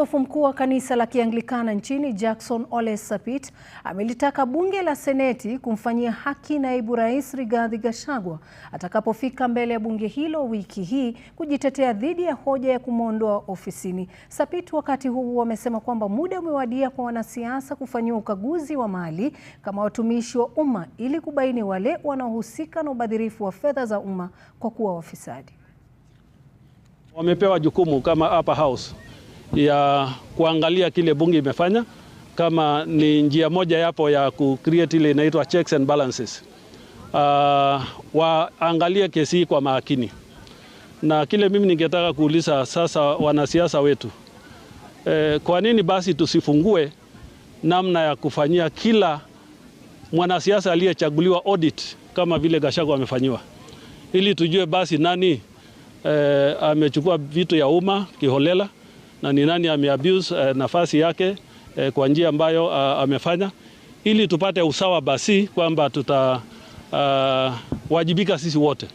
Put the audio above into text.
Askofu mkuu wa kanisa la Kianglikana nchini Jackson Ole Sapit amelitaka bunge la seneti kumfanyia haki naibu rais Rigathi Gachagua atakapofika mbele ya bunge hilo wiki hii kujitetea dhidi ya hoja ya kumwondoa ofisini. Sapit wakati huu amesema kwamba muda umewadia kwa wanasiasa kufanyiwa ukaguzi wa mali kama watumishi wa umma ili kubaini wale wanaohusika na ubadhirifu wa fedha za umma kwa kuwa wafisadi. Wamepewa jukumu kama upper house ya kuangalia kile bunge imefanya, kama ni njia moja yapo ya kucreate ile inaitwa checks and balances. Waangalie kesi hii kwa makini. Na kile mimi ningetaka kuuliza sasa wanasiasa wetu, kwa nini basi tusifungue namna ya kufanyia kila mwanasiasa aliyechaguliwa audit kama vile Gachagua amefanyiwa, ili tujue basi nani amechukua vitu ya umma kiholela na ni nani ameabuse nafasi yake kwa njia ambayo amefanya, ili tupate usawa basi kwamba tutawajibika sisi wote.